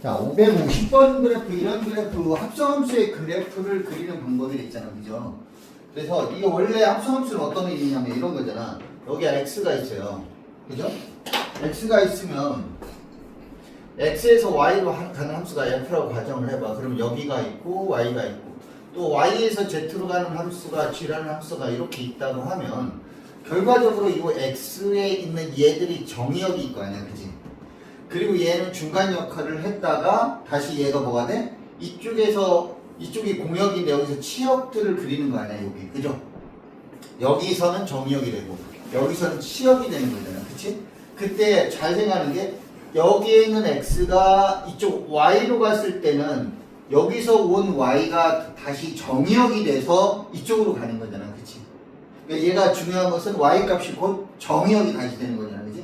자, 550번 그래프, 이런 그래프, 합성함수의 그래프를 그리는 방법이 있잖아, 그죠? 그래서 이게 원래 합성함수는 어떤 의미냐면 이런 거잖아. 여기 x가 있어요, 그죠? x가 있으면 x에서 y로 가는 함수가 f라고 가정을 해봐. 그럼 여기가 있고 y가 있고 또 y에서 z로 가는 함수가 g라는 함수가 이렇게 있다고 하면 결과적으로 이 x에 있는 얘들이 정의역이 있고 아니야, 그지? 그리고 얘는 중간 역할을 했다가 다시 얘가 뭐가 돼? 이쪽에서 이쪽이 공역인데 여기서 치역들을 그리는 거 아니야, 여기, 그죠? 여기서는 정의역이 되고 여기서는 치역이 되는 거잖아, 그치? 그때 잘 생각하는 게 여기에 있는 x가 이쪽 y로 갔을 때는 여기서 온 y가 다시 정의역이 돼서 이쪽으로 가는 거잖아, 그치? 그러니까 얘가 중요한 것은 y 값이 곧 정의역이 다시 되는 거잖아, 그치?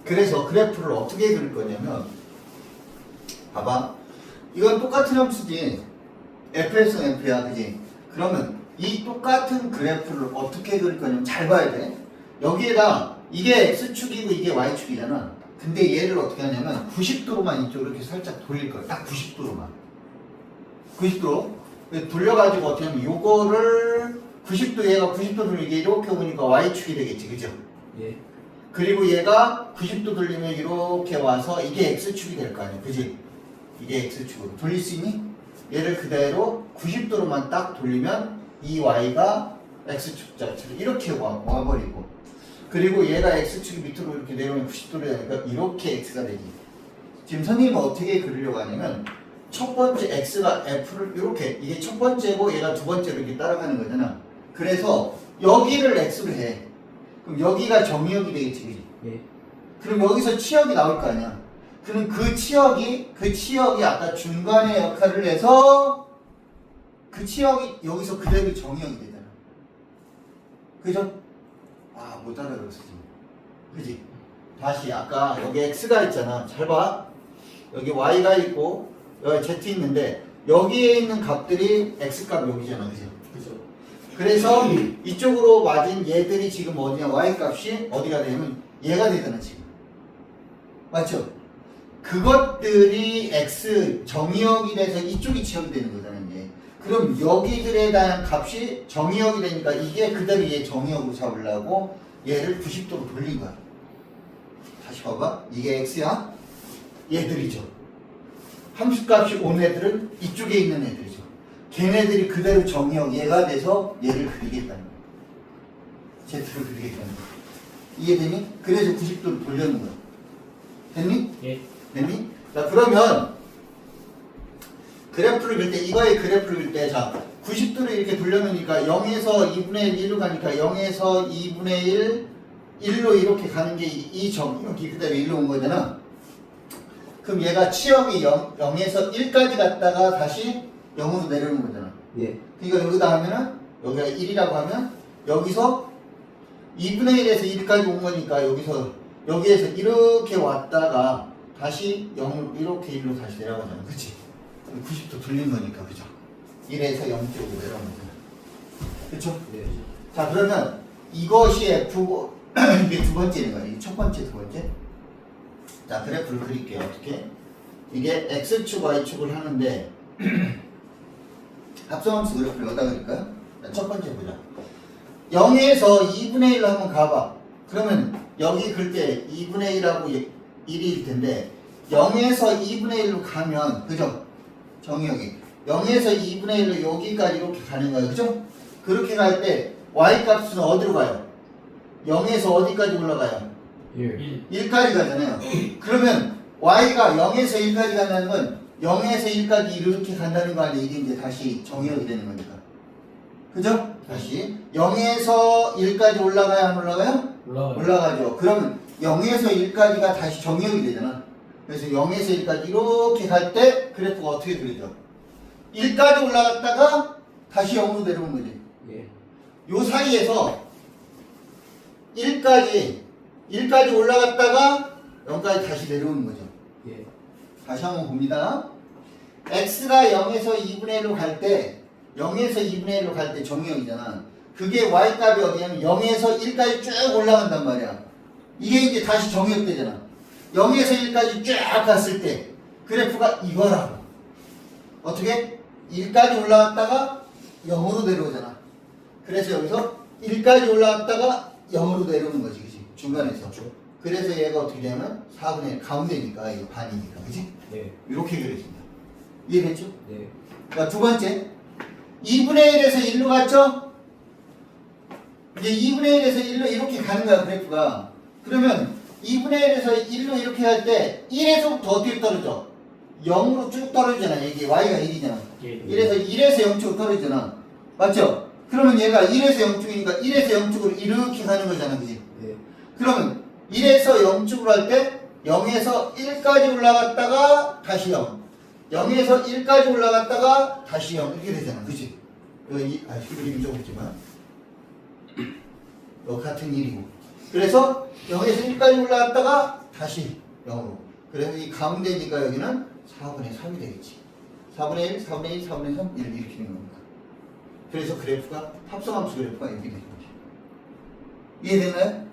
그래서 그래프를 어떻게 그릴 거냐면 봐봐, 이건 똑같은 함수지, f에서 f야, 그지? 그러면 이 똑같은 그래프를 어떻게 그릴 거냐면 잘 봐야 돼. 여기에다 이게 x축이고 이게 y축이잖아. 근데 얘를 어떻게 하냐면 90도로만 이쪽으로 이렇게 살짝 돌릴 거야. 딱 90도로만. 90도 돌려가지고 어떻게 하면 요거를 90도, 얘가 90도 돌리게 이렇게 오니까 y축이 되겠지, 그죠? 예. 그리고 얘가 90도 돌리면 이렇게 와서 이게 x축이 될 거 아니야, 그지? 이게 x축으로 돌릴 수 있니? 얘를 그대로 90도로만 딱 돌리면 이 y가 x축 자체로 이렇게 와버리고, 그리고 얘가 x축이 밑으로 이렇게 내려오면 90도로 되니까 이렇게 x가 되지. 지금 선생님은 어떻게 그리려고 하냐면 첫 번째 x가 f를 이렇게, 이게 첫 번째고 얘가 두 번째로 이렇게 따라가는 거잖아. 그래서 여기를 x로 해. 그럼 여기가 정의역이 되겠지, 그지? 예. 그럼 여기서 치역이 나올 거 아니야. 그럼 그 치역이 아까 중간에 역할을 해서 그 치역이 여기서 그대로 정의역이 되잖아. 그죠? 아, 못 알아들었어 지금. 그지? 다시 아까 여기 x가 있잖아. 잘 봐. 여기 y가 있고 여기 z 있는데 여기에 있는 값들이 x값 여기잖아, 그죠? 그죠. 그래서 이쪽으로 맞은 얘들이 지금 어디냐, y값이 어디가 되냐면 얘가 되잖아, 지금. 맞죠? 그것들이 x 정의역이 돼서 이쪽이 치역이 되는 거잖아, 이제. 그럼 여기들에 대한 값이 정의역이 되니까 이게 그대로 얘 정의역으로 잡으려고 얘를 90도로 돌린 거야. 다시 봐봐. 이게 x야? 얘들이죠. 함수값이 온 애들은 이쪽에 있는 애들이죠. 걔네들이 그대로 정의역 얘가 돼서 얘를 그리겠다는 거야. z를 그리겠다는 거야. 이해되니? 그래서 90도로 돌려놓은 거야. 됐니? 예. 됐니? 자, 그러면 그래프를 그릴 때, 이거의 그래프를 그릴 때, 자, 90도로 이렇게 돌려놓으니까 0에서 2분의 1, 1로 가니까 0에서 2분의 1, 1로 이렇게 가는 게 이 정의역이 그대로 1로 온 거잖아. 그럼 얘가 치역이 0에서 1까지 갔다가 다시 0으로 내려오는 거잖아. 예. 그러니까 여기다 하면은 여기가 1이라고 하면 여기서 2분의 1에서 1까지 온 거니까 여기에서 이렇게 왔다가 다시 0으로 이렇게 1로 다시 내려가잖아, 그치? 90도 돌린 거니까, 그죠? 1에서 0쪽으로 내려오는 거야, 그쵸? 예. 자, 그러면 이것이 F고 이게 두 번째인 거야. 이게 첫 번째, 두 번째. 자, 그래프를 그릴게요. 어떻게? 이게 X축, Y축을 하는데 합성함수 그래프를 여기다 그릴까요? 자, 첫 번째 보자. 0에서 2분의 1로 한번 가봐. 그러면 여기 그릴 때 2분의 1하고 1일 텐데 0에서 2분의 1로 가면, 그죠? 정의역이 0에서 2분의 1로 여기까지 이렇게 가는 거예요, 그죠? 그렇게 갈 때 y값은 어디로 가요? 0에서 어디까지 올라가요? 1. 1까지 가잖아요. 그러면 y가 0에서 1까지 간다는 건 0에서 1까지 이렇게 간다는 거 아니에요? 이게 이제 다시 정의역이 되는 거니까, 그죠? 다시 0에서 1까지 올라가야 안 올라가요? 올라가요. 올라가죠. 그러면 0에서 1까지가 다시 정의역이 되잖아. 그래서 0에서 1까지 이렇게 갈 때 그래프가 어떻게 그리죠? 1까지 올라갔다가 다시 0으로 내려오는 거지. 예. 요 사이에서 1까지 올라갔다가 0까지 다시 내려오는 거죠. 예. 다시 한번 봅니다. x가 0에서 2분의 1로 갈 때 0에서 2분의 1로 갈 때 정의역이잖아. 그게 y값이 어디냐면 0에서 1까지 쭉 올라간단 말이야. 이게 이제 다시 정의역 되잖아. 0에서 1까지 쫙 갔을 때 그래프가 이거라고. 어떻게? 1까지 올라갔다가 0으로 내려오잖아. 그래서 여기서 1까지 올라갔다가 0으로 내려오는 거지, 그치? 중간에서. 그렇죠. 그래서 얘가 어떻게 되냐면 4분의 1 가운데니까 이거 반이니까, 그치? 네. 이렇게 그려진다. 이해됐죠? 네. 자, 두 번째. 2분의 1에서 1로 갔죠? 이제 2분의 1에서 1로 이렇게 가는 거야, 그래프가. 그러면 2분의 1에서 1로 이렇게 갈 때 1에서부터 어떻게 떨어져? 0으로 쭉 떨어지잖아. 이게 y가 1이잖아. 예. 1에서 0쪽으로 떨어지잖아. 맞죠? 그러면 얘가 1에서 0쪽이니까 1에서 0쪽으로 이렇게 가는 거잖아. 그지? 네. 그러면 1에서 0쪽으로 할 때 0에서 1까지 올라갔다가 다시 0. 0에서 1까지 올라갔다가 다시 0. 이렇게 되잖아. 그지? 여기, 그림이 좀 없지만. 요 같은 일이고. 그래서 0에서 1까지 올라갔다가 다시 0으로. 그래서 이 가운데니까 여기는 4분의 3이 되겠지. 4분의 1, 4분의 1, 4분의 3 이렇게 되는 겁니다. 그래서 그래프가 합성함수 그래프가 이렇게 되는 거죠. 이해됐나요?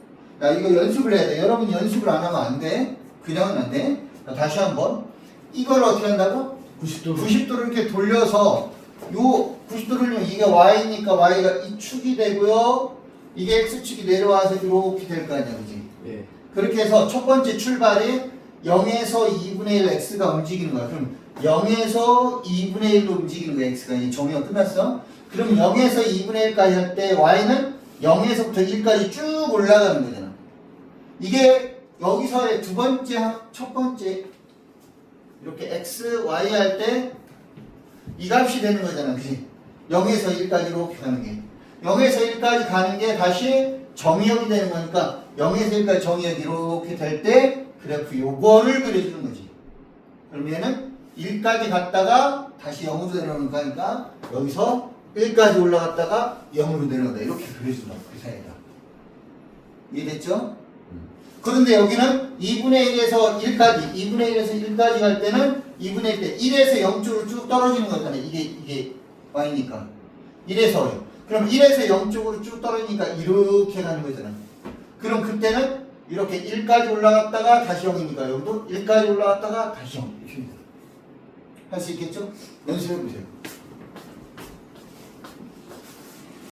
야, 이거 연습을 해야 돼. 여러분 연습을 안 하면 안 돼. 그냥은 안 돼. 자, 다시 한번. 이걸 어떻게 한다고? 90도를 이렇게 돌려서 요 90도를 이게 y니까 y가 이 축이 되고요. 이게 x축이 내려와서 이렇게 될 거 아니야. 그지? 네. 그렇게 해서 첫 번째 출발이 0에서 2분의 1 x가 움직이는 거야. 그럼 0에서 2분의 1로 움직이는 거야. x가 이 정의가 끝났어. 그럼 0에서 2분의 1까지 할 때 y는 0에서부터 1까지 쭉 올라가는 거잖아. 이게 여기서의 두 번째, 첫 번째 이렇게 x, y 할 때 이 값이 되는 거잖아. 그치? 0에서 1까지 이렇게 가는 게. 0에서 1까지 가는 게 다시 정의역이 되는 거니까 0에서 1까지 정의역이 이렇게 될 때 그래프 요거를 그려주는 거지. 그럼 얘는 1까지 갔다가 다시 0으로 내려오는 거니까 여기서 1까지 올라갔다가 0으로 내려온다. 이렇게 그려준다. 그 사이에다. 이해됐죠? 그런데 여기는 2분의 1에서 1까지, 2분의 1에서 1까지 갈 때는 2분의 1 때 1에서 0쪽으로 쭉 떨어지는 거잖아요. 이게 y니까. 1에서 0. 그럼 1에서 0쪽으로 쭉 떨어지니까 이렇게 가는 거잖아. 그럼 그때는 이렇게 1까지 올라갔다가 다시 0이니까 여기도 1까지 올라갔다가 다시 0. 이렇게 할 수 있겠죠? 연습해 보세요.